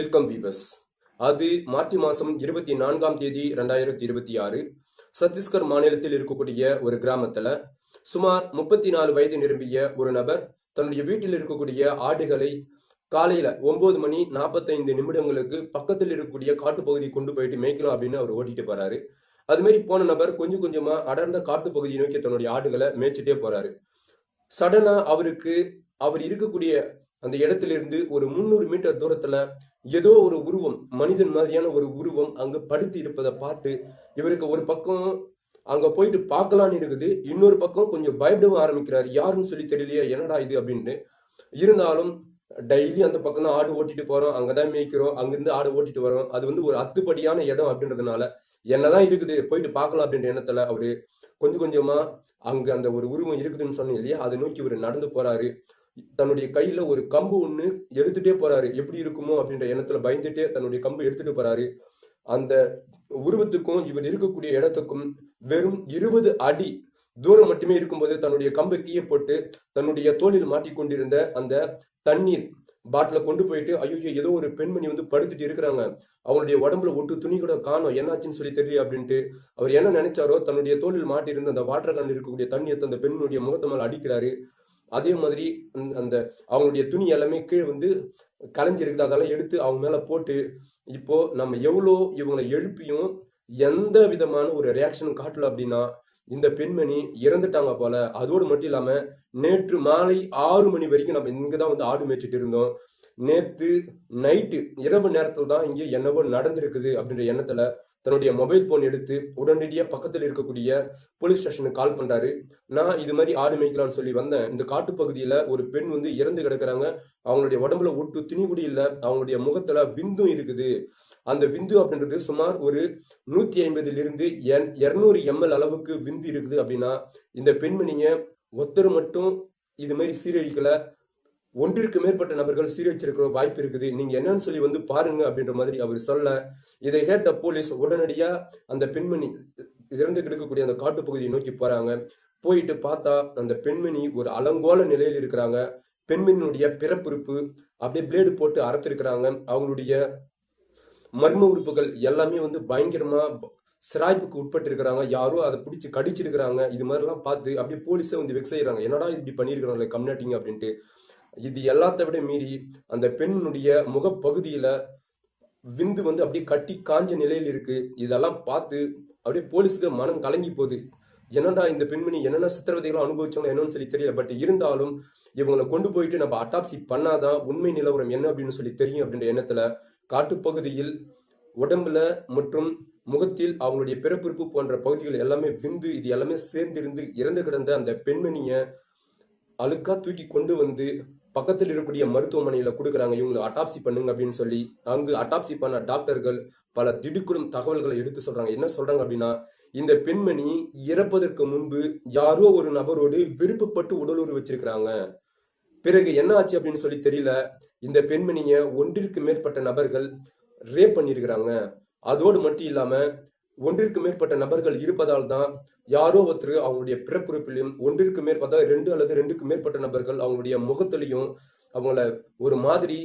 Welcome viewers. அது March மாதம் 24ஆம் தேதி 2026 சத்தீஸ்கர் மாநிலத்தில் இருக்கக்கூடிய ஒரு கிராமத்துல சுமார் 34 வயது நிரம்பிய ஒரு நபர் தன்னுடைய வீட்டில் இருக்கக்கூடிய ஆடுகளை காலையில 9:45 பக்கத்தில் இருக்கக்கூடிய காட்டுப்பகுதி கொண்டு போயிட்டு மேய்க்கலாம் அப்படின்னு அவர் ஓட்டிட்டு போறாரு. அது மாதிரி போன நபர் கொஞ்சம் கொஞ்சமா அடர்ந்த காட்டுப்பகுதியை நோக்கி தன்னுடைய ஆடுகளை மேய்ச்சிட்டே போறாரு. சடனா அவர் இருக்கக்கூடிய அந்த இடத்திலிருந்து ஒரு 300 மீட்டர் தூரத்துல ஏதோ ஒரு உருவம், மனிதன் மாதிரியான ஒரு உருவம் அங்க படுத்து இருப்பதை பார்த்து இவருக்கு ஒரு பக்கம் அங்க போயிட்டு பார்க்கலான்னு இருக்குது, இன்னொரு பக்கம் கொஞ்சம் பயப்படவும் ஆரம்பிக்கிறார். யாருன்னு சொல்லி தெரியலையே, என்னடா இது அப்படின்னு. இருந்தாலும் டெய்லி அந்த பக்கம் தான் ஆடு ஓட்டிட்டு போறோம், அங்கதான் மேய்க்கிறோம், அங்கிருந்து ஆடு ஓட்டிட்டு வரோம், அது வந்து ஒரு அத்துப்படியான இடம் அப்படின்றதுனால என்னதான் இருக்குது போயிட்டு பார்க்கலாம் அப்படின்ற எண்ணத்துல அவரு கொஞ்சம் கொஞ்சமா அங்க அந்த ஒரு உருவம் இருக்குதுன்னு சொன்னீங்க இல்லையா, அதை நோக்கி இவர் நடந்து போறாரு. தன்னுடைய கையில ஒரு கம்பு ஒண்ணு எடுத்துட்டே போறாரு. எப்படி இருக்குமோ அப்படின்ற எண்ணத்துல பயந்துட்டே தன்னுடைய கம்பு எடுத்துட்டு போறாரு. அந்த உருவத்துக்கும் இவர் இருக்கக்கூடிய இடத்துக்கும் வெறும் 20 அடி தூரம் மட்டுமே இருக்கும்போது தன்னுடைய கம்பை கீழே போட்டு தன்னுடைய தோளில் மாட்டிக்கொண்டிருந்த அந்த தண்ணீர் பாட்டில கொண்டு போயிட்டு, ஐயோ ஏதோ ஒரு பெண்மணி வந்து படுத்துட்டு இருக்கிறாங்க, அவங்களுடைய உடம்புல ஒட்டு துணி கூட காணும், என்னாச்சுன்னு சொல்லி தெரியல அப்படின்ட்டு அவர் என்ன நினைச்சாரோ தன்னுடைய தோளில் மாட்டியிருந்த அந்த வாட்டர் கேன் இருக்கக்கூடிய தண்ணியை அந்த பெண்ணுடைய முகத்து மேல அடிக்கிறாரு. அதே மாதிரி அந்த அவங்களுடைய துணி எல்லாமே கீழே வந்து கலைஞ்சிருக்குது, அதெல்லாம் எடுத்து அவங்க மேல போட்டு, இப்போ நம்ம எவ்வளோ இவங்களை எழுப்பியும் எந்த விதமான ஒரு ரியாக்ஷனும் காட்டல அப்படின்னா இந்த பெண்மணி இறந்துட்டாங்க போல. அதோடு மட்டும் இல்லாம நேற்று மாலை 6 மணி வரைக்கும் நம்ம இங்கதான் வந்து ஆடு மேய்ச்சிட்டு இருந்தோம், நேற்று நைட்டு இரவு நேரத்துல தான் இங்கே என்னவோ நடந்திருக்குது அப்படின்ற எண்ணத்துல தன்னுடைய மொபைல் போன் எடுத்து உடனடியாக பக்கத்தில் இருக்கக்கூடிய போலீஸ் ஸ்டேஷனுக்கு கால் பண்றாரு. நான் இது மாதிரி ஆடு மேய்க்கலாம்னு சொல்லி வந்தேன், இந்த காட்டுப்பகுதியில ஒரு பெண் வந்து இறந்து கிடக்குறாங்க, அவங்களுடைய உடம்புல ஒட்டு துணி கூட இல்ல, அவங்களுடைய முகத்துல விந்தும் இருக்குது, அந்த விந்து அப்படின்றது சுமார் ஒரு 150 200 ml அளவுக்கு விந்து இருக்குது அப்படின்னா இந்த பெண்மணிங்க ஒருத்தர் மட்டும் இது மாதிரி சீரழிக்கல, ஒன்றிற்கு மேற்பட்ட நபர்கள் சீரழிச்சிருக்கிற வாய்ப்பு இருக்குது, நீங்க என்னன்னு சொல்லி வந்து பாருங்க அப்படின்ற மாதிரி அவர் சொல்ல, இதை கேட்ட போலீஸ் உடனடியா அந்த பெண்மணி இறந்து கிடக்கக்கூடிய அந்த காட்டுப்பகுதியை நோக்கி போறாங்க. போயிட்டு பார்த்தா அந்த பெண்மணி ஒரு அலங்கோல நிலையில் இருக்கிறாங்க. பெண்மணியுடைய பிறப்புறுப்பு அப்படியே பிளேடு போட்டு அறுத்திருக்கிறாங்க. அவங்களுடைய மர்ம உறுப்புகள் எல்லாமே வந்து பயங்கரமா சிராய்ப்புக்கு உட்பட்டு இருக்கிறாங்க. யாரோ அதை பிடிச்சி கடிச்சிருக்கிறாங்க. இது மாதிரிலாம் பார்த்து அப்படியே போலீஸை வந்து வெக்ஸ் செய்யறாங்க, என்னடா இப்படி பண்ணிருக்கிறாங்களே கம்னாட்டிங்க அப்படின்ட்டு. இது எல்லாத்த விட மீறி அந்த பெண்ணுடைய முகப்பகுதியில விந்து வந்து அப்படியே கட்டி காஞ்ச நிலையில் இருக்கு. இதெல்லாம் பார்த்து அப்படியே போலீஸுக்கு மனம் கலங்கி போகுது. என்னடா இந்த பெண்மணி என்னென்ன சித்திரவதைகளும் அனுபவிச்சவங்க என்னன்னு சொல்லி தெரியல, பட் இருந்தாலும் இவங்களை கொண்டு போயிட்டு நம்ம அட்டாப்சி பண்ணாதான் உண்மை நிலவரம் என்ன அப்படின்னு சொல்லி தெரியும் அப்படின்ற எண்ணத்துல காட்டுப்பகுதியில் உடம்புல மற்றும் முகத்தில் அவங்களுடைய பிறப்புறுப்பு போன்ற பகுதிகள் எல்லாமே விந்து இது எல்லாமே சேர்ந்திருந்து இறந்து கிடந்த அந்த பெண்மணிய அழுக்கா தூக்கி கொண்டு வந்து பக்கத்தில் இருக்கக்கூடிய மருத்துவமனையில கொடுக்குறாங்க, இவங்களை அட்டாப்சி பண்ணுங்க அப்படின்னு சொல்லி. அங்கு அட்டாப்சி பண்ண டாக்டர்கள் பல திடுக்கிடும் தகவல்களை எடுத்து சொல்றாங்க. என்ன சொல்றாங்க அப்படின்னா, இந்த பெண்மணி இறப்பதற்கு முன்பு யாரோ ஒரு நபரோடு விருப்பப்பட்டு உடலுறவு வச்சிருக்கிறாங்க. பிறகு என்ன ஆச்சு அப்படின்னு சொல்லி தெரியல, இந்த பெண்மணிய ஒன்றிற்கு மேற்பட்ட நபர்கள் ரேப் பண்ணியிருக்கிறாங்க. அதோடு மட்டும் இல்லாம ஒன்றிற்கு மேற்பட்ட நபர்கள் இருப்பதால் தான் யாரோ ஒருத்தர் அவங்களுடைய பிறப்புறுப்பிலையும் ஒன்றிற்கு மேற்பட்ட 2 அல்லது 2க்கு மேற்பட்ட நபர்கள் அவங்களுடைய முகத்திலையும் அவங்கள ஒரு மாதிரி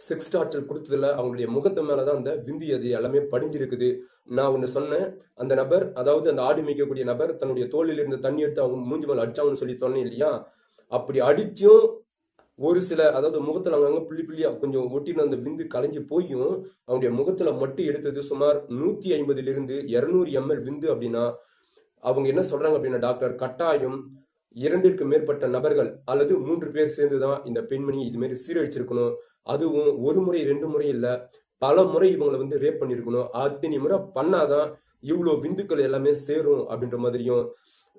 செக்ஸ் டார்ச்சர் கொடுத்ததுல அவங்களுடைய முகத்து மேலதான் அந்த விந்தி அது எல்லாமே படிஞ்சிருக்குது. நான் ஒண்ணு சொன்னேன், அந்த நபர் அதாவது அந்த ஆடு மேய்க்கக்கூடிய நபர் தன்னுடைய தோளில் இருந்த தண்ணி எடுத்து அவங்க மூஞ்சி மேல அடிச்சாங்கன்னு சொல்லி சொன்னேன் இல்லையா, அப்படி அடிச்சும் ஒரு சில அதாவது முகத்துல அங்கங்க புள்ளி புள்ளியா கொஞ்சம் ஒட்டின அந்த விந்து கலைஞ்சு போயும் அவனுடைய முகத்துல மட்டும் எடுத்தது சுமார் 150 200 ml விந்து அப்படின்னா அவங்க என்ன சொல்றாங்க அப்படின்னா, டாக்டர் கட்டாயம் 2ற்கு மேற்பட்ட நபர்கள் அல்லது 3 பேர் சேர்ந்துதான் இந்த பெண்மணி இது மாதிரி சீரழிச்சிருக்கணும். அதுவும் ஒரு முறை 2 முறை இல்ல, பல முறை இவங்களை வந்து ரேப் பண்ணிருக்கணும். அத்தனை முறை பண்ணாதான் இவ்வளவு விந்துக்கள் எல்லாமே சேரும் அப்படின்ற மாதிரியும்,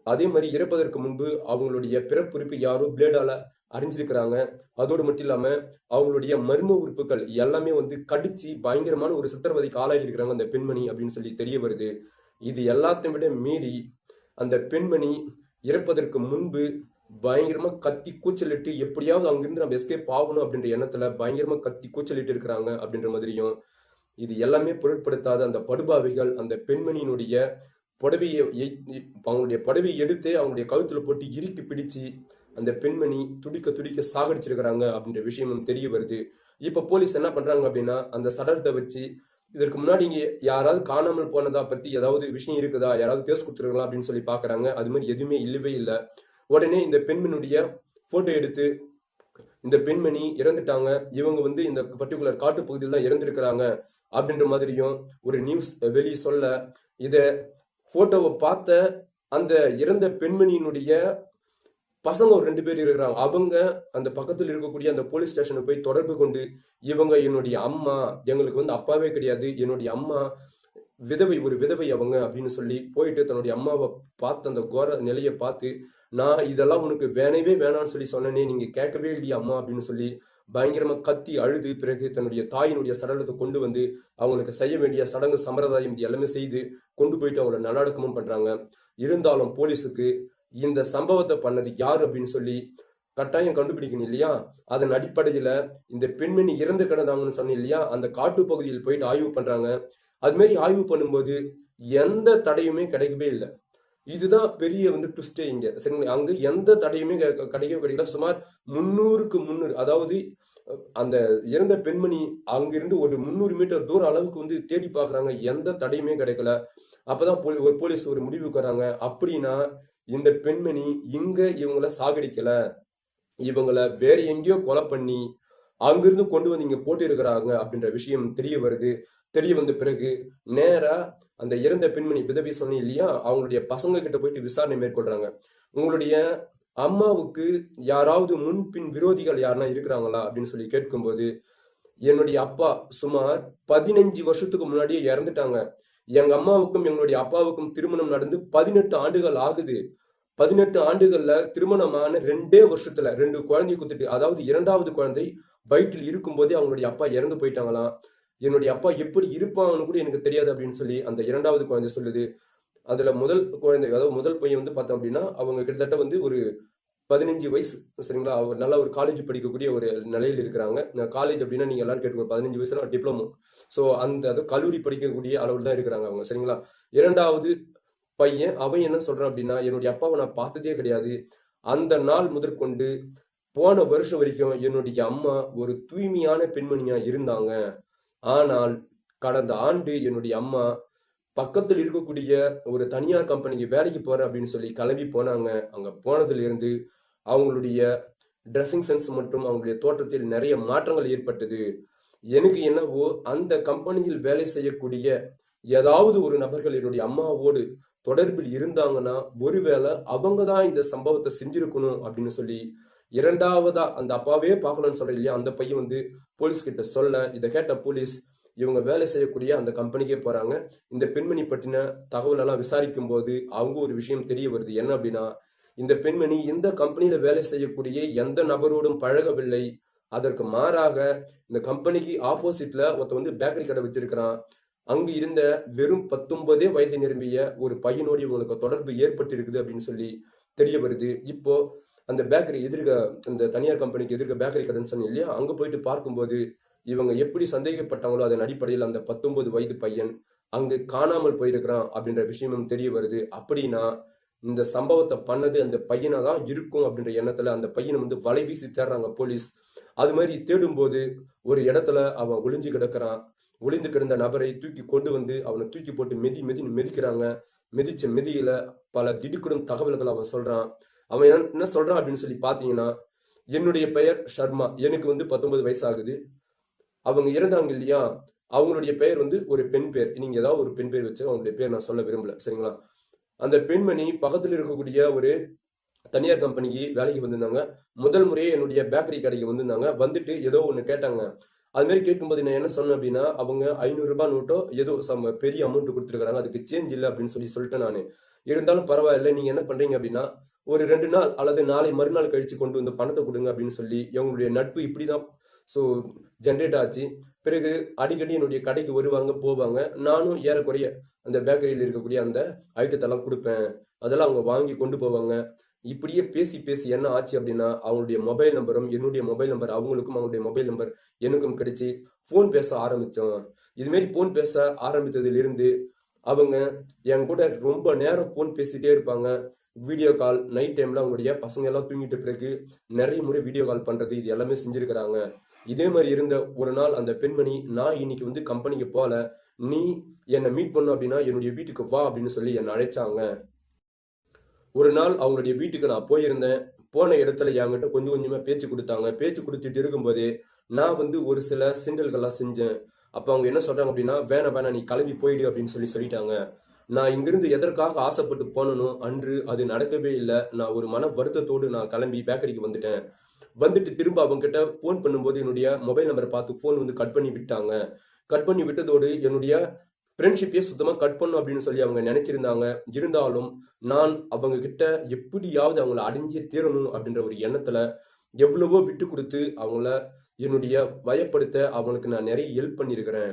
அதே மாதிரி இறப்பதற்கு முன்பு அவங்களுடைய பிறப்புறுப்பு யாரோ பிளேடால அறிஞ்சிருக்கிறாங்க. அதோடு மட்டும் இல்லாம அவங்களுடைய மர்ம உறுப்புகள் எல்லாமே வந்து கடிச்சு பயங்கரமான ஒரு சித்திரவதைக்கு ஆளாகி இருக்கிறாங்க அந்த பெண்மணி அப்படின்னு சொல்லி தெரிய வருது. இது எல்லாத்தையும் விட மீறி அந்த பெண்மணி இறப்பதற்கு முன்பு பயங்கரமா கத்தி கூச்சலிட்டு எப்படியாவது அங்கிருந்து நம்ம எஸ்கேப் ஆகணும் அப்படின்ற எண்ணத்துல பயங்கரமா கத்தி கூச்சலிட்டு இருக்கிறாங்க அப்படின்ற மாதிரியும், இது எல்லாமே பொருட்படுத்தாத அந்த படுபாவிகள் அந்த பெண்மணியினுடைய புடவையை அவங்களுடைய புடவையை எடுத்து அவங்களுடைய கழுத்துல போட்டு இறுக்கி பிடிச்சு அந்த பெண்மணி துடிக்க துடிக்க சாகடிச்சிருக்கிறாங்க அப்படின்ற விஷயமும் தெரிய வருது. இப்ப போலீஸ் என்ன பண்றாங்க அப்படின்னா அந்த சடலத்தை வச்சு இதற்கு முன்னாடி இங்க யாராவது காணாமல் போனதா பத்தி ஏதாவது விஷயம் இருக்குதா, யாராவது கேஸ் கொடுத்துருக்கலாம் அப்படின்னு சொல்லி பாக்குறாங்க. அது மாதிரி எதுவுமே இல்லவே இல்லை. உடனே இந்த பெண்மணியுடைய போட்டோ எடுத்து இந்த பெண்மணி இறந்துட்டாங்க, இவங்க வந்து இந்த பர்டிகுலர் காட்டு பகுதியில் தான் இறந்திருக்கிறாங்க அப்படின்ற மாதிரியும் ஒரு நியூஸ் வெளியே சொல்ல, இத போட்டோவை பார்த்த அந்த இறந்த பெண்மணியினுடைய பசங்க ஒரு 2 பேர் இருக்கிறாங்க. அவங்க அந்த பக்கத்தில் இருக்கக்கூடிய அந்த போலீஸ் ஸ்டேஷனுக்கு போய் தொடர்பு கொண்டு, இவங்க என்னுடைய அம்மா, எங்களுக்கு வந்து அப்பாவே கிடையாது, என்னுடைய அம்மா ஒரு விதவை அவங்க அப்படின்னு சொல்லி போயிட்டு தன்னுடைய அம்மாவை பார்த்து அந்த கோர நிலையை பார்த்து, நான் இதெல்லாம் உனக்கு வேணவே வேணான்னு சொல்லி சொன்னனே, நீங்க கேட்கவே இல்லையா அம்மா அப்படின்னு சொல்லி பயங்கரமா கத்தி அழுது, பிறகு தன்னுடைய தாயினுடைய சடலத்தை கொண்டு வந்து அவங்களுக்கு செய்ய வேண்டிய சடங்கு சம்பிரதாயம் இது எல்லாமே செய்து கொண்டு போயிட்டு அவங்கள நல்லடக்கமும் பண்றாங்க. இருந்தாலும் போலீஸுக்கு இந்த சம்பவத்தை பண்ணது யாரு அப்படின்னு சொல்லி கட்டாயம் கண்டுபிடிக்கணும் இல்லையா? அதன் அடிப்படையில இந்த பெண்மணி இறந்து கிடந்தாங்கன்னு சொன்னேன் இல்லையா, அந்த காட்டு பகுதியில் போயிட்டு ஆய்வு பண்றாங்க. அது மாதிரி ஆய்வு பண்ணும்போது எந்த தடையுமே கிடைக்கவே இல்லை. இதுதான் பெரிய வந்து ட்விஸ்டே இங்க, சரிங்களா? அங்க எந்த தடையுமே கிடைக்கல. சுமார் 300க்கு 300, அதாவது அந்த இறந்த பெண்மணி அங்கிருந்து ஒரு 300 மீட்டர் தூரம் அளவுக்கு வந்து தேடி பாக்குறாங்க, எந்த தடையுமே கிடைக்கல. அப்பதான் போலீஸ் ஒரு முடிவுக்கு வராங்க. அப்படின்னா இந்த பெண்மணி இங்க இவங்கள சாகடிக்கல, இவங்கள வேற எங்கேயோ கொலை பண்ணி அங்கிருந்து கொண்டு வந்து இங்க போட்டு இருக்கிறாங்க அப்படின்ற விஷயம் தெரிய வருது. தெரிய வந்த பிறகு நேரா அந்த இறந்த பெண்மணி விதவி சொன்னீங்க இல்லையா, அவங்களுடைய பசங்க கிட்ட போயிட்டு விசாரணை மேற்கொள்றாங்க. உங்களுடைய அம்மாவுக்கு யாராவது முன்பின் விரோதிகள் யாருன்னா இருக்கிறாங்களா அப்படின்னு சொல்லி கேட்கும்போது, என்னுடைய அப்பா சுமார் 15 வருஷத்துக்கு முன்னாடியே இறந்துட்டாங்க. எங்க அம்மாவுக்கும் எங்களுடைய அப்பாவுக்கும் திருமணம் நடந்து 18 ஆண்டுகள் ஆகுது. 18 ஆண்டுகள்ல திருமணமான 2 வருஷத்துல 2 குழந்தை குத்துட்டு, அதாவது 2வது குழந்தை வயிற்றில் இருக்கும் போதே அவங்களுடைய அப்பா இறந்து போயிட்டாங்களாம். என்னுடைய அப்பா எப்படி இருப்பான்னு கூட எனக்கு தெரியாது அப்படின்னு சொல்லி அந்த 2வது குழந்தை சொல்லுது. அதுல முதல் குழந்தை, அதாவது முதல் பையன் வந்து பார்த்தோம் அப்படின்னா அவங்க கிட்டத்தட்ட வந்து ஒரு 15 வயசு, சரிங்களா? அவர் நல்ல ஒரு காலேஜ் படிக்கக்கூடிய ஒரு நிலையில் இருக்கிறாங்க. காலேஜ் அப்படின்னா நீங்க எல்லாரும் கேட்டுக்கணும், 15 வயசுல டிப்ளமோ. ஸோ அது கல்லூரி படிக்கக்கூடிய அளவில் தான் இருக்கிறாங்க அவங்க, சரிங்களா? 2வது பையன் அவன் என்ன சொல்றான் அப்படின்னா, என்னுடைய அப்பாவை நான் பார்த்ததே கிடையாது. அந்த நாள் முதற்கொண்டு போன வருஷம் வரைக்கும் என்னுடைய அம்மா ஒரு தூய்மையான பெண்மணியா இருந்தாங்க. ஆனால் கடந்த ஆண்டு என்னுடைய அம்மா பக்கத்தில் இருக்கக்கூடிய ஒரு தனியார் கம்பெனிக்கு வேலைக்கு போறேன் அப்படின்னு சொல்லி கிளம்பி போனாங்க. அங்க போனதுல இருந்து அவங்களுடைய ட்ரெஸ்ஸிங் சென்ஸ் மற்றும் அவங்களுடைய தோற்றத்தில் நிறைய மாற்றங்கள் ஏற்பட்டது. எனக்கு என்னவோ அந்த கம்பெனியில் வேலை செய்யக்கூடிய ஏதாவது ஒரு நபர்கள் என்னுடைய அம்மாவோடு தொடர்பில் இருந்தாங்கன்னா ஒருவேளை அவங்க தான் இந்த சம்பவத்தை செஞ்சிருக்கணும் அப்படின்னு சொல்லி 2வதா அந்த அப்பாவே பார்க்கணும்னு சொல்ற இல்லையா, அந்த பையன் வந்து போலீஸ் கிட்ட சொல்ல, இதை கேட்ட போலீஸ் இவங்க வேலை செய்யக்கூடிய அந்த கம்பெனிக்கே போறாங்க. இந்த பெண்மணி பற்றின தகவல் எல்லாம் விசாரிக்கும் போது அவங்க ஒரு விஷயம் தெரிய வருது. என்ன அப்படின்னா, இந்த பெண்மணி இந்த கம்பெனியில வேலை செய்யக்கூடிய எந்த நபரோடும் பழகவில்லை. அதற்கு மாறாக இந்த கம்பெனிக்கு ஆப்போசிட்ல ஒருத்த வந்து பேக்கரி கடை வச்சிருக்கிறான். அங்கு இருந்த வெறும் 19 வயது நிரம்பிய ஒரு பையனோடு இவங்களுக்கு தொடர்பு ஏற்பட்டு இருக்குது அப்படின்னு சொல்லி தெரிய வருது. இப்போ அந்த பேக்கரி எதிர்க்க, அந்த தனியார் கம்பெனிக்கு எதிர்க்க பேக்கரி கடைன்னு சொன்னீங்க இல்லையா, அங்க போயிட்டு பார்க்கும்போது இவங்க எப்படி சந்தேகப்பட்டாங்களோ அதன் அடிப்படையில் அந்த 19 வயது பையன் அங்கு காணாமல் போயிருக்கிறான் அப்படின்ற விஷயமும் தெரிய வருது. அப்படின்னா இந்த சம்பவத்தை பண்ணது அந்த பையனா தான் இருக்கும் அப்படின்ற எண்ணத்துல அந்த பையனை வந்து வலை வீசி தேடுறாங்க போலீஸ். அது மாதிரி தேடும் போது ஒரு இடத்துல அவன் ஒளிஞ்சு கிடக்கிறான். ஒளிந்து கிடந்த நபரை தூக்கி கொண்டு வந்து அவனை தூக்கி போட்டு மிதிக்கிறாங்க. மிதிச்ச மிதியில பல திடுக்கிடும் தகவல்கள் அவன் சொல்றான். அவன் என்ன சொல்றான் அப்படின்னு சொல்லி பாத்தீங்கன்னா, என்னுடைய பெயர் ஷர்மா, எனக்கு வந்து 19 வயசு ஆகுது. அவங்க இறந்தாங்க இல்லையா, அவங்களுடைய பெயர் வந்து ஒரு பெண் பேர். நீங்க ஏதாவது ஒரு பெண் பேர் வச்சு அவங்களுடைய பேர் நான் சொல்ல விரும்பல, சரிங்களா? அந்த பெண்மணி பக்கத்தில் இருக்கக்கூடிய ஒரு தனியார் கம்பெனிக்கு வேலைக்கு வந்திருந்தாங்க. முதல் முறையே என்னுடைய பேக்கரி கடைக்கு வந்திருந்தாங்க. வந்துட்டு ஏதோ ஒண்ணு கேட்டாங்க. அது மாதிரி கேட்கும்போது நான் என்ன சொன்னேன் அப்படின்னா, அவங்க 500 ரூபாய் நோட்டோ ஏதோ பெரிய அமௌண்ட் கொடுத்துருக்காங்க, அதுக்கு சேஞ்ச் இல்லை அப்படின்னு சொல்லிட்டேன் நானு. இருந்தாலும் பரவாயில்ல, நீங்க என்ன பண்றீங்க அப்படின்னா ஒரு 2 நாள் அல்லது நாளை மறுநாள் கழிச்சு கொண்டு வந்து பணத்தை கொடுங்க அப்படின்னு சொல்லி இவங்களுடைய நட்பு இப்படிதான் ஜென்ரேட் ஆச்சு. பிறகு அடிக்கடி என்னுடைய கடைக்கு வருவாங்க போவாங்க. நானும் ஏறக்குறைய அந்த பேக்கரியில் இருக்கக்கூடிய அந்த ஐட்டத்தெல்லாம் கொடுப்பேன். அதெல்லாம் அவங்க வாங்கி கொண்டு போவாங்க. இப்படியே பேசி பேசி என்ன ஆச்சு அப்படின்னா, அவங்களுடைய மொபைல் நம்பரும் என்னுடைய மொபைல் நம்பர் அவங்களுக்கும் அவங்களுடைய மொபைல் நம்பர் எனக்கும் கிடைச்சி போன் பேச ஆரம்பிச்சோம். இதுமாரி போன் பேச ஆரம்பித்ததிலிருந்து அவங்க என் கூட ரொம்ப நேரம் போன் பேசிட்டே இருப்பாங்க. வீடியோ கால், நைட் டைம்ல அவங்களுடைய பசங்க எல்லாம் தூங்கிட்ட பிறகு நிறைய முறை வீடியோ கால் பண்றது, இது எல்லாமே செஞ்சிருக்கிறாங்க. இதே மாதிரி இருந்த ஒரு நாள் அந்த பெண்மணி, நான் இன்னைக்கு வந்து கம்பெனிக்கு போல, நீ என்னை மீட் பண்ணும் அப்படின்னா என்னுடைய வீட்டுக்கு வா அப்படின்னு சொல்லி என்னை அழைச்சாங்க. ஒரு நாள் அவங்களுடைய வீட்டுக்கு நான் போயிருந்தேன். போன இடத்துல என்கிட்ட கொஞ்சம் கொஞ்சமா பேச்சு குடுத்தாங்க. பேச்சு குடுத்துட்டு இருக்கும்போதே, நான் வந்து ஒரு சில சிண்டல்கள்லாம் செஞ்சேன். அப்ப அவங்க என்ன சொல்றாங்க அப்படின்னா, "வேணாம், வேணாம் நீ கிளம்பி போயிடு" அப்படின்னு சொல்லிட்டாங்க. நான் இங்கிருந்து எதற்காக ஆசைப்பட்டு போனனோ, அன்று அது நடக்கவே இல்ல. நான் ஒரு மன வருத்தத்தோடு நான் கிளம்பி பேக்கரிக்கு வந்துட்டேன். வந்துட்டு திரும்ப அவங்ககிட்ட ஃபோன் பண்ணும்போது, என்னுடைய மொபைல் நம்பர பார்த்து ஃபோன் வந்து கட் பண்ணி விட்டாங்க. கட் பண்ணி விட்டதோடு, என்னுடைய ஃப்ரெண்ட்ஷிப்பே சுத்தமா கட் பண்ணணும் அப்படின்னு சொல்லி அவங்க நினைச்சிருந்தாங்க. இருந்தாலும், நான் அவங்க கிட்ட எப்படியாவது அவங்கள அடைஞ்சே தீரணும் அப்படின்ற ஒரு எண்ணத்துல, எவ்வளவோ விட்டு குடுத்து, அவங்கள என்னுடைய வயப்படுத்த அவங்களுக்கு நான் நெறைய ஹெல்ப் பண்ணியிருக்கிறேன்.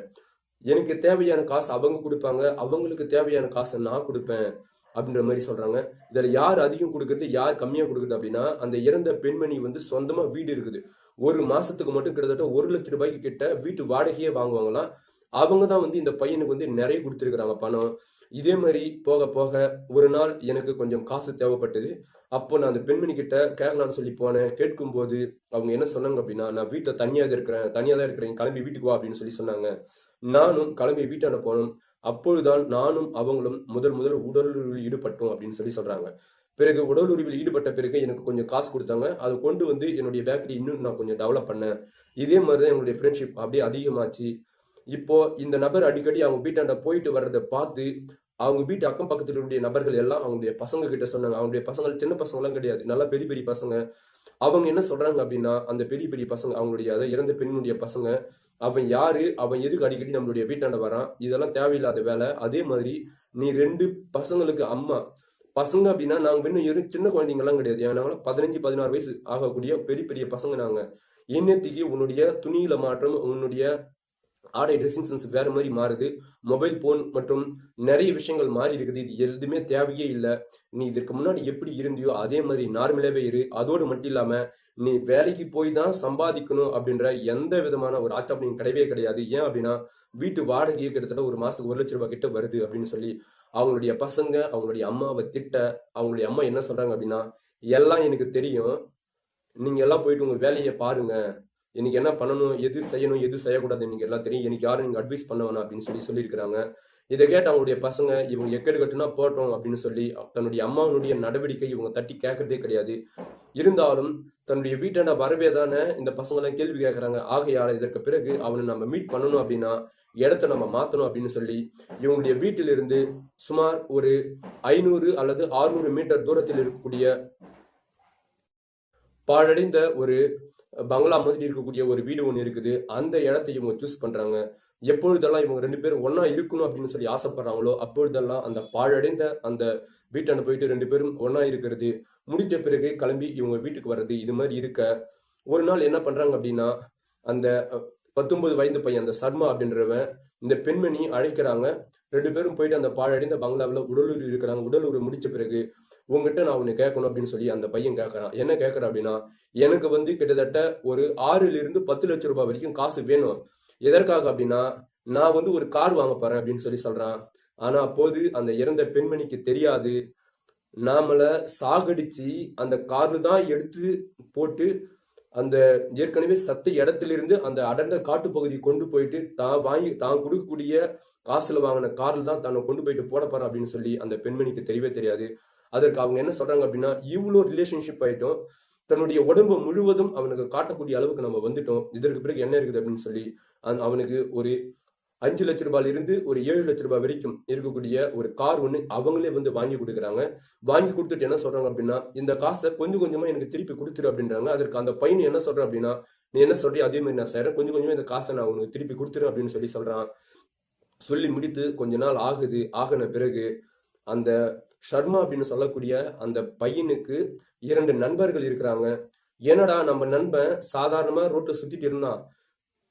எனக்கு தேவையான காசு அவங்க குடுப்பாங்க. அவங்களுக்கு தேவையான காச நான் குடுப்பேன். அப்படின்ற மாரி சொல்றாங்க. இதுல யார் அதிகம் குடுக்குறது, யார் கம்மியா குடுக்குறது அப்படின்னா, அந்த இறந்த பெண்மணி வந்து சொந்தமா வீடு இருக்குது. ஒரு மாசத்துக்கு மட்டும் கிட்டத்தட்ட ரூ. 1,00,000 கிட்ட வீட்டு வாடகையே வாங்குவாங்களாம். அவங்க தான் வந்து இந்த பையனுக்கு வந்து நெறைய குடுத்துருக்காங்க பணம். இதே மாரி போக போக ஒரு நாள் எனக்கு கொஞ்சம் காசு தேவைப்பட்டது. அப்போ நான் அந்த பெண்மணி கிட்ட கேட்கலான்னு சொல்லி போனேன். கேட்கும்போது அவங்க என்ன சொன்னாங்க அப்படின்னா, "நான் வீட்ல தனியா தான் இருக்கிறேன். கிளம்பி வீட்டுக்கு வா" அப்படின்னு சொல்லி சொன்னாங்க. நானும் கிளம்பி வீட்டாண்ட போனோம். அப்பொழுதுதான் நானும் அவங்களும் முதல் முதல் உடல் உறவில் ஈடுபட்டோம் அப்படின்னு சொல்லி சொல்றாங்க. பிறகு உடல் உறவில் ஈடுபட்ட பிறகு எனக்கு கொஞ்சம் காசு குடுத்தாங்க. அத கொண்டு வந்து என்னுடைய பேக்கரி இன்னும் நான் கொஞ்சம் டெவலப் பண்ணேன். இதே மாரி தான் எங்களுடைய ஃப்ரெண்ட்ஷிப் அப்படியே அதிகமாச்சு. இப்போ இந்த நபர் அடிக்கடி அவங்க வீட்டாண்ட போயிட்டு வர்றத பார்த்து, அவங்க வீட்டு அக்கம் பக்கத்துல இருக்கக்கூடிய நபர்கள் எல்லாம் அவங்களுடைய பசங்க கிட்ட சொன்னாங்க. அவங்களுடைய பசங்கள் சின்ன பசங்கலாம் கிடையாது. நல்லா பெரிய பெரிய பசங்க. அவங்க என்ன சொல்றாங்க அப்படின்னா, அந்த பெரிய பெரிய பசங்க அவங்களுடைய அதாவது இறந்த பெண்ணுடைய பசங்க, "அவன் யாரு? அவன் எதுக்கு அடிக்கடி நம்மளுடைய வீட்டாண்ட வரான்? இதெல்லாம் தேவையில்லாத வேலை. அதே மாதிரி நீ 2 பசங்களுக்கு அம்மா." பசங்க அப்படின்னா நாங்க இன்னும் சின்ன குழந்தைங்கலாம் கிடையாது. நாங்கலாம் 15, 16 வயசு ஆகக்கூடிய பெரிய பெரிய பசங்க நாங்க. "என்னத்துக்கு உன்னுடைய துணியில மாற்றம், உன்னுடைய ஆடை ட்ரெஸ்ஸிங் சென்ஸ் வேற மாரி மாறுது. மொபைல் ஃபோன் மற்றும் நெறைய விஷயங்கள் மாறி இருக்குது. இது எதுவுமே தேவையே இல்ல. நீ இதற்கு முன்னாடி எப்படி இருந்தியோ, அதே மாரி நார்மலாவே இரு. அதோடு மட்டும் இல்லாம, நீ வேலைக்கு போய் தான் சம்பாதிக்கணும் அப்படின்ற எந்த விதமான ஒரு ஆட்சேபனையும் கிடையவே கிடையாது. ஏன் அப்படின்னா, வீட்டு வாடகையே கிட்டத்தட்ட ஒரு மாசத்துக்கு ரூ. 1,00,000 கிட்ட வருது அப்படின்னு சொல்லி, அவங்களுடைய பசங்க, அவங்களுடைய அம்மாவ திட்ட, அவங்களுடைய அம்மா என்ன சொல்றாங்க அப்படின்னா, "எல்லாம் எனக்கு தெரியும். நீங்க எல்லாம் போயிட்டு உங்க வேலைய பாருங்க. எனக்கு என்ன பண்ணணும், எது செய்யணும், எது செய்யக்கூடாதுன்னு எனக்கு எல்லாம் தெரியும். எனக்கு யாரும் நீங்க அட்வைஸ் பண்ண வேணாம் அப்படின்னு சொல்லியிருக்கிறாங்க. இத கேட்ட அவங்களுடைய பசங்க, இவங்க எக்கேடு கட்டுனா போட்டும் அப்படின்னு சொல்லி, தன்னுடைய அம்மாவினுடைய நடவடிக்கை இவங்க தட்டி கேட்கறதே கிடையாது. இருந்தாலும், தன்னுடைய வீட்டாண்ட வரவே தானே இந்த பசங்கலாம் கேள்வி கேட்கறாங்க. ஆகையால இதற்கு பிறகு அவன நம்ம மீட் பண்ணணும் அப்படின்னா, இடத்த நம்ம மாத்தணும் அப்படின்னு சொல்லி, இவங்களுடைய வீட்டிலிருந்து சுமார் ஒரு 500 அல்லது 600 மீட்டர் தூரத்தில் இருக்கக்கூடிய பாழடைந்த ஒரு பங்களா மாதிரி இருக்கக்கூடிய ஒரு வீடு ஒண்ணு இருக்குது. அந்த இடத்தை இவங்க சூஸ் பண்றாங்க. எப்பொழுதெல்லாம் இவங்க 2 பேரும் ஒண்ணா இருக்கணும் அப்படின்னு சொல்லி ஆசைப்படுறாங்களோ, அப்பொழுதெல்லாம் அந்த பாழடைந்த அந்த வீட்டாண்ட போயிட்டு 2 பேரும் ஒண்ணா இருக்கிறது. முடிஞ்ச பிறகு கிளம்பி இவங்க வீட்டுக்கு வர்றது. இது மாரி இருக்க, ஒரு நாள் என்ன பண்றாங்க அப்படின்னா, அந்த 19 வயது பையன் அந்த சர்மா அப்படின்றவன், இந்த பெண்மணி அழைக்கிறாங்க. 2 பேரும் போயிட்டு அந்த பாழடைந்த பங்களாவுல உடலுறவு இருக்கிறாங்க. உடலுறவு முடிச்ச பிறகு, "உன்கிட்ட நான் ஒண்ணு கேட்கணும்" அப்படின்னு சொல்லி அந்த பையன் கேட்கறான். என்ன கேட்கறான் அப்படின்னா, "எனக்கு வந்து கிட்டத்தட்ட ஒரு 6லிருந்து 10 லட்சம் ரூபாய் வரைக்கும் காசு வேணும். எதற்காக அப்படின்னா, நான் வந்து ஒரு கார் வாங்க போறேன்" அப்படின்னு சொல்லி சொல்றான். ஆனா அப்போது அந்த இறந்த பெண்மணிக்கு தெரியாது. நாமள சாகடிச்சு அந்த கார்ல தான் எடுத்து போட்டு அந்த ஏற்கனவே சத்த இடத்திலிருந்து அந்த அடர்ந்த காட்டுப்பகுதி கொண்டு போயிட்டு தான் கொடுக்கக்கூடிய காசுல வாங்கின கார்ல தான் தன்னை கொண்டு போயிட்டு போட போறான் அப்படின்னு சொல்லி அந்த பெண்மணிக்கு தெரியவே தெரியாது. அதற்கு அவங்க என்ன சொல்றாங்க அப்படின்னா, இவ்வளோ ரிலேஷன்ஷிப் ஆயிட்டோம். தன்னுடைய உடம்பு முழுவதும் அவனுக்கு காட்டக்கூடிய அளவுக்கு நம்ம வந்துட்டோம். இதற்கு பிறகு என்ன இருக்குது அப்படின்னு சொல்லி அவனுக்கு ஒரு ரூ. 5,00,000 இருந்து ஒரு ரூ. 7,00,000 வரைக்கும் இருக்கக்கூடிய ஒரு கார் ஒண்ணு அவங்களே வந்து வாங்கி குடுக்குறாங்க. வாங்கி குடுத்துட்டு என்ன சொல்றாங்க அப்படின்னா, "இந்த காச கொஞ்சம் கொஞ்சமா எனக்கு திருப்பி குடுத்துரு" அப்படின்றாங்க. அதற்கு அந்த பையன் என்ன சொல்றான் அப்படின்னா, "நீ என்ன சொல்றியோ அதே மாரி நான் செய்றேன். கொஞ்சம் கொஞ்சமா இந்த காச நான் உனக்கு திருப்பி குடுத்துறேன்" அப்படின்னு சொல்லி சொல்றான். சொல்லி முடித்து கொஞ்ச நாள் ஆகுது. ஆகுன பிறகு அந்த ஷர்மா அப்படின்னு சொல்லக்கூடிய அந்த பையனுக்கு 2 நண்பர்கள் இருக்கிறாங்க. என்னடா நம்ம நண்பன் சாதாரணமா ரோட்ல சுத்திட்டு இருந்தான்.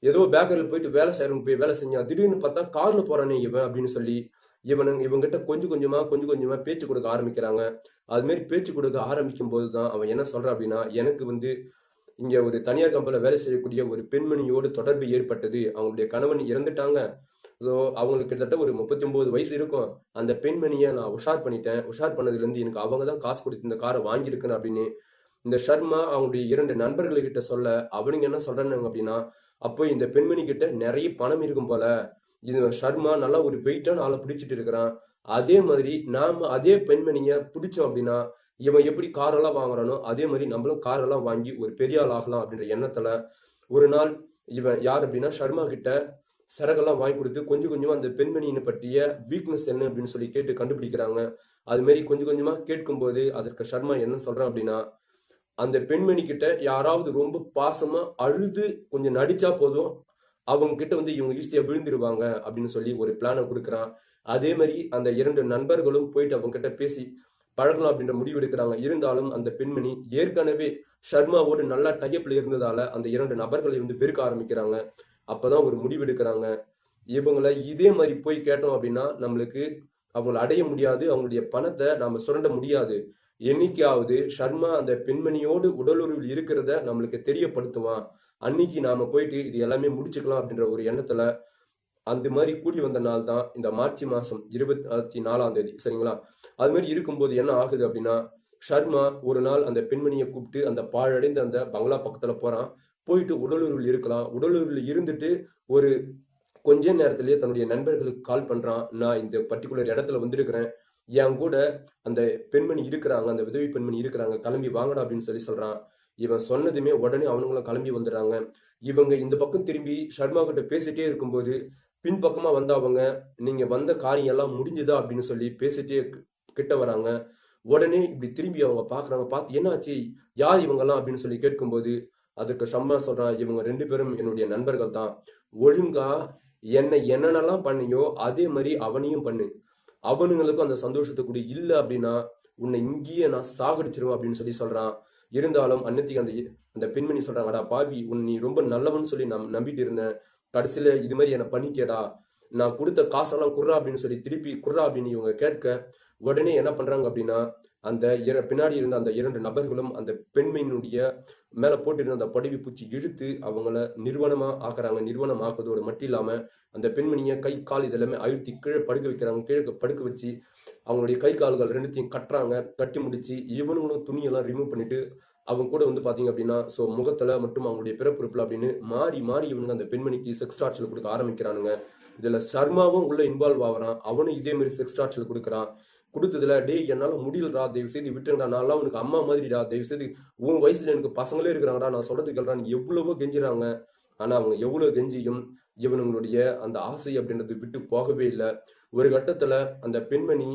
ஏதோ பேக்கரில போயிட்டு வேலை செய்றவங்க போய் வேலை செஞ்சான். திடீர்னு பார்த்தா கார்ல போறானே இவன் அப்படின்னு சொல்லி, இவன்கிட்ட கொஞ்சம் கொஞ்சமா பேச்சு கொடுக்க ஆரம்பிக்கிறாங்க. அது மாரி பேச்சு கொடுக்க ஆரம்பிக்கும்போது தான் அவன் என்ன சொல்றான் அப்படின்னா, எனக்கு வந்து இங்க ஒரு தனியார் கம்பெனில வேலை செய்யக்கூடிய ஒரு பெண்மணியோடு தொடர்பு ஏற்பட்டது. அவங்களுடைய கணவன் இறந்துட்டாங்க. ஸோ அவங்களுக்கு கிட்டத்தட்ட ஒரு 39 வயசு இருக்கும். அந்த பெண்மணிய நான் உஷார் பண்ணிட்டேன். உஷார் பண்ணதுலேருந்து எனக்கு அவங்க தான் காசு குடுத்து இந்த கார வாங்கியிருக்கேன் அப்படின்னு இந்த ஷர்மா அவங்களுடைய 2 நண்பர்கள்கிட்ட சொல்ல, அவனுங்க என்ன சொல்றானுங்க அப்படின்னா, அப்போ இந்த பெண்மணி கிட்ட நிறைய பணம் இருக்கும் போல. இது ஷர்மா நல்லா ஒரு வெயிட்டான ஆளை பிடிச்சிட்டு இருக்கிறான். அதே மாதிரி நாம அதே பெண்மணிய பிடிச்சோம் அப்படின்னா, இவன் எப்படி காரெல்லாம் வாங்குறானோ அதே மாதிரி நம்மளும் காரெல்லாம் வாங்கி ஒரு பெரிய ஆள் ஆகலாம் அப்படின்ற எண்ணத்துல ஒரு நாள் இவன் யார் அப்படின்னா ஷர்மா கிட்ட சரக்கெல்லாம் வாங்கி கொடுத்து கொஞ்சம் கொஞ்சமா அந்த பெண்மணியினை பற்றிய வீக்னஸ் என்ன அப்படின்னு சொல்லி கேட்டு கண்டுபிடிக்கிறாங்க. அது மாதிரி கொஞ்சம் கொஞ்சமா கேட்கும்போது அதற்கு ஷர்மா என்ன சொல்றான் அப்படின்னா, அந்த பெண்மணி கிட்ட யாராவது ரொம்ப பாசமா அழுது கொஞ்சம் நடிச்சா போதும், அவங்க கிட்ட வந்து இவங்க ஈஸியா விழுந்துருவாங்க அப்படின்னு சொல்லி ஒரு பிளானை கொடுக்குறான். அதே மாதிரி அந்த 2 நண்பர்களும் போயிட்டு அவங்க கிட்ட பேசி பழகலாம் அப்படின்ற முடிவு எடுக்கிறாங்க. இருந்தாலும் அந்த பெண்மணி ஏற்கனவே ஷர்மாவோடு நல்லா டைப்ல இருந்ததால அந்த 2 நபர்களை வந்து வெறுக்க ஆரம்பிக்கிறாங்க. அப்பதான் ஒரு முடிவு எடுக்கிறாங்க. இவங்களை இதே மாதிரி போய் கேட்டோம் அப்படின்னா நம்மளுக்கு அவங்களை அடைய முடியாது, அவங்களுடைய பணத்தை நாம சுரண்ட முடியாது. என்னைக்காவது ஷர்மா அந்த பெண்மணியோடு உடலுறவில் இருக்கிறத நம்மளுக்கு தெரியப்படுத்துவான். அன்னைக்கு நாம போயிட்டு இது எல்லாமே முடிச்சுக்கலாம் அப்படின்ற ஒரு எண்ணத்துல அந்த மாதிரி கூடி வந்த நாள் தான் இந்த மார்ச் மாசம் 24ஆம் தேதி. சரிங்களா? அது மாதிரி இருக்கும்போது என்ன ஆகுது அப்படின்னா, ஷர்மா ஒரு நாள் அந்த பெண்மணியை கூப்பிட்டு அந்த பாழடைந்த அந்த பங்களா பக்கத்துல போறான். போயிட்டு உடலுறவில் இருக்கலாம். உடலுறவில் இருந்துட்டு ஒரு கொஞ்ச நேரத்திலேயே தன்னுடைய நண்பர்களுக்கு கால் பண்றான். நான் இந்த பர்டிகுலர் இடத்துல வந்திருக்கிறேன். என் கூட அந்த பெண்மணி இருக்கிறாங்க, அந்த விதவை பெண்மணி இருக்கிறாங்க. கிளம்பி வாங்கடா அப்படின்னு சொல்லி சொல்றான். இவன் சொன்னதுமே உடனே அவனுங்களும் கிளம்பி வந்துடுறாங்க. இவங்க இந்த பக்கம் திரும்பி ஷர்மா கிட்ட பேசிட்டே இருக்கும்போது பின்பக்கமா வந்த அவங்க, நீங்க வந்த காரியம் எல்லாம் முடிஞ்சுதா அப்படின்னு சொல்லி பேசிட்டே கிட்ட வராங்க. உடனே இப்படி திரும்பி அவங்க பாக்குறாங்க. பார்த்து என்னாச்சு, யார் இவங்கெல்லாம் அப்படின்னு சொல்லி கேட்கும்போது அதற்கு ஷம்மா சொல்றான், இவங்க 2 பேரும் என்னுடைய நண்பர்கள் தான். ஒழுங்கா என்னை என்னென்னலாம் பண்ணியோ அதே மாதிரி அவனையும் பண்ணு. அவனுங்களுக்கும் அந்த சந்தோஷத்தை கூடி இல்ல அப்படின்னா உன்னை இங்கேயே நான் சாகடிச்சிருவேன் அப்படின்னு சொல்லி சொல்றான். இருந்தாலும் அன்னத்திக்கு அந்த அந்த பெண்மணி சொல்றாங்கடா பாவி, நீ ரொம்ப நல்லவன்னு சொல்லி நான் நம்பிட்டு இருந்தேன். கடைசியில இது மாதிரி என்ன பண்ணிட்டியடா, நான் கொடுத்த காசெல்லாம் குர்ரா அப்படின்னு சொல்லி திருப்பி குர்ரா அப்படின்னு இவங்க கேட்க உடனே என்ன பண்றாங்க அப்படின்னா அந்த பின்னாடி இருந்த அந்த 2 நபர்களும் அந்த பெண்மையினுடைய மேல போட்டிருந்த அந்த படுவி பூச்சி இழுத்து அவங்கள நிர்வாணமா ஆக்குறாங்க. நிர்வாணம் ஆக்குறதோடு மட்டும் இல்லாம அந்த பெண்மணியை கை கால் இதெல்லாமே அழுத்தி கீழே படுக்க வைக்கிறாங்க. கீழே படுக்க வச்சு அவங்களுடைய கை கால்கள் 2த்தையும் கட்டுறாங்க. கட்டி முடிச்சு இவனுங்களும் துணியெல்லாம் ரிமூவ் பண்ணிட்டு அவங்க கூட வந்து பாத்தீங்க அப்படின்னா ஸோ முகத்துல மற்றும் அவங்களுடைய பிறப்புறுப்புல அப்படின்னு மாறி மாறி இவனுங்க அந்த பெண்மணிக்கு செக்ஸ் டார்ச்சர் கொடுக்க ஆரம்பிக்கிறானுங்க. இதுல சர்மாவும் உள்ள இன்வால்வ் ஆகிறான். அவனும் இதே மாதிரி செக்ஸ் டார்ச்சர் கொடுக்குறான். கொடுத்ததுல டேய் என்னால முடியலடா, தயவு செய்து விட்டுடா, நான்லாம் உனக்கு அம்மா மாதிரிடா, தயவு செய்து உன் வயசுல எனக்கு பசங்களே இருக்கிறாங்கடா, நான் சொல்றது கேள்றான் எவ்வளவோ கெஞ்சுறாங்க. ஆனா அவங்க எவ்வளவு கெஞ்சியும் இவனுங்களுடைய அந்த ஆசை அப்படின்றது விட்டு போகவே இல்லை. ஒரு கட்டத்துல அந்த பெண்மணி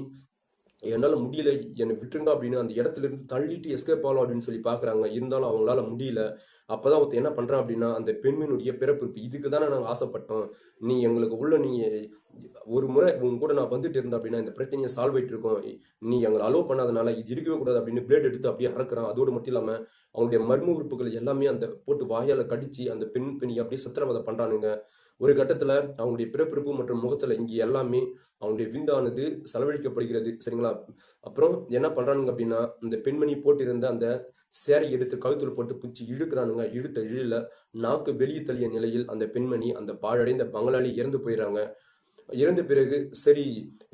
என்னால முடியல, என்னை விட்டுருங்க அப்படின்னு அந்த இடத்துல இருந்து தள்ளிட்டு எஸ்கேப் ஆகலாம் அப்படின்னு சொல்லி பாக்குறாங்க. இருந்தாலும் அவங்களால முடியல. அப்பதான் ஒருத்தன் என்ன பண்றான் அப்படின்னா அந்த பெண்மணியுடைய பிறப்பு இதுக்கு தானே நாங்க ஆசைப்பட்டோம், நீ எங்களுக்கு உள்ள நீ ஒரு முறை உங்க கூட நான் வந்துட்டு இருந்தேன் அப்படின்னா இந்த பிரச்சனையை சால்வ் ஆயிட்டு இருக்கோம், நீ எங்களை அலோவ் பண்ணாதனால இது இருக்கவே கூடாது அப்படின்னு பிளேட் எடுத்து அப்படியே அறக்குறான். அதோடு மட்டும் இல்லாம அவங்களுடைய மர்ம உறுப்புகள் எல்லாமே அந்த போட்டு வாயால கடிச்சு அந்த பெண்ணி அப்படியே சித்திரவதை பண்றானுங்க. ஒரு கட்டத்துல அவங்களுடைய பிறப்பிறப்பு மற்றும் முகத்துல இங்க எல்லாமே அவங்களுடைய விந்தானது செலவழிக்கப்படுகிறது. சரிங்களா? அப்புறம் என்ன பண்றானுங்க அப்படின்னா இந்த பெண்மணி போட்டிருந்த அந்த சேரை எடுத்து கழுத்துல போட்டு பிடிச்சி இழுக்கிறானுங்க. இழுத்த இழுல நாக்கு வெளியே தள்ளிய நிலையில் அந்த பெண்மணி அந்த பாழடைந்த பங்களாலி இறந்து போயிடுறாங்க. இறந்த பிறகு சரி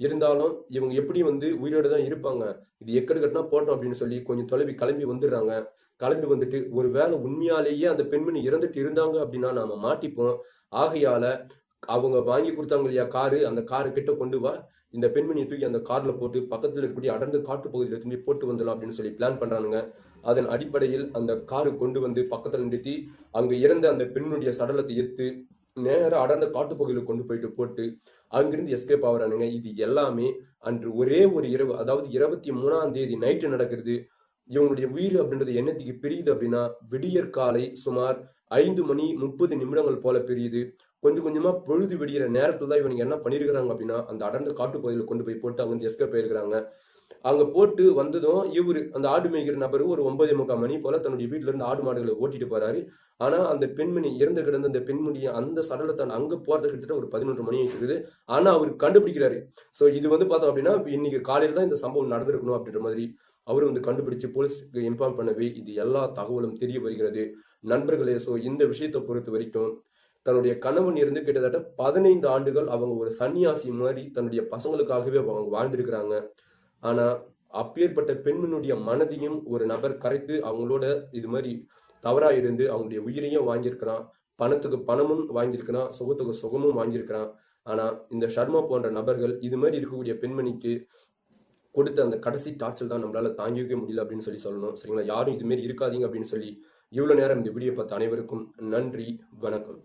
இருந்தாலும் இவங்க எப்படி வந்து உயிரோட தான் இருப்பாங்க, இது எக்கடு கட்டினா போட்டோம் அப்படின்னு சொல்லி கொஞ்சம் தொலைவி கிளம்பி வந்துடுறாங்க. கிளம்பி வந்துட்டு ஒரு வேளை உண்மையாலேயே அந்த பெண்மணி இறந்துட்டு இருந்தாங்க அப்படின்னா நாம மாட்டிப்போம். ஆகையால அவங்க வாங்கி கொடுத்தாங்க இல்லையா காரு, அந்த காரை கிட்ட கொண்டு வா, இந்த பெண்மணியை தூக்கி அந்த கார்ல போட்டு பக்கத்துல இருக்கக்கூடிய அடர்ந்த காட்டு பகுதியில் திரும்பி போட்டு வந்துடலாம் அப்படின்னு சொல்லி பிளான் பண்றானுங்க. அதன் அடிப்படையில் அந்த காரு கொண்டு வந்து பக்கத்துல நிறுத்தி அங்க இறந்த அந்த பெண்ணுடைய சடலத்தை எடுத்து நேரம் அடர்ந்த காட்டுப்பகுதியில் கொண்டு போயிட்டு போட்டு அங்கிருந்து எஸ்கேப் ஆகுறானுங்க. இது எல்லாமே அன்று ஒரே ஒரு இரவு, அதாவது 23ஆம் தேதி நைட்டு நடக்கிறது. இவங்களுடைய உயிர் அப்படின்றது என்னத்துக்கு பிரியுது அப்படின்னா விடியற் காலை சுமார் 5:30 போல பிரியுது. கொஞ்சம் கொஞ்சமா பொழுது விடிகிற நேரத்துல தான் இவனுக்கு என்ன பண்ணிருக்கிறாங்க அப்படின்னா அந்த அடர்ந்த காட்டுப்பகுதியில் கொண்டு போய் போட்டு அவங்க எஸ்கேப் ஆயிருக்கிறாங்க. அங்க போட்டு வந்ததும் இவரு அந்த ஆடு மேய்க்கிற நபரு ஒரு 9:45 போல தன்னுடைய வீட்டுல இருந்து ஆடு மாடுகளை ஓட்டிட்டு போறாரு. ஆனா அந்த பெண்மணி இறந்து கிடந்த அந்த பெண்மணி அந்த சடலத்தை அங்க போறது கிட்டத்தட்ட ஒரு 11 மணி இருக்குது. ஆனா அவரு கண்டுபிடிக்கிறாரு. சோ இது வந்து பார்த்தோம் அப்படின்னா இன்னைக்கு காலையில தான் இந்த சம்பவம் நடந்திருக்கணும் அப்படின்ற மாதிரி அவரு வந்து கண்டுபிடிச்சு போலீஸ்க்கு இன்ஃபார்ம் பண்ணவே இது எல்லா தகவலும் தெரிய வருகிறது. நண்பர்களே, சோ இந்த விஷயத்தை பொறுத்த வரைக்கும் தன்னுடைய கணவன் இருந்து கிட்டத்தட்ட 15 ஆண்டுகள் அவங்க ஒரு சன்னியாசி மாதிரி தன்னுடைய பசங்களுக்காகவே அவங்க வாழ்ந்திருக்கிறாங்க. ஆனா அப்பேற்பட்ட பெண்மனுடைய மனதையும் ஒரு நபர் கரைத்து அவங்களோட இது மாதிரி தவறா இருந்து அவங்களுடைய உயிரையும் வாங்கியிருக்கிறான். பணத்துக்கு பணமும் வாங்கியிருக்கிறான், சுகத்துக்கு சுகமும் வாங்கியிருக்கிறான். ஆனா இந்த ஷர்மா போன்ற நபர்கள் இது மாதிரி இருக்கக்கூடிய பெண்மணிக்கு கொடுத்த அந்த கடைசி டார்ச்சர் தான் நம்மளால தாங்கிக்கவே முடியல அப்படின்னு சொல்லணும். சரிங்களா? யாரும் இது மாதிரி இருக்காதீங்க அப்படின்னு சொல்லி இவ்வளவு நேரம் இந்த வீடியோ பார்த்த அனைவருக்கும் நன்றி, வணக்கம்.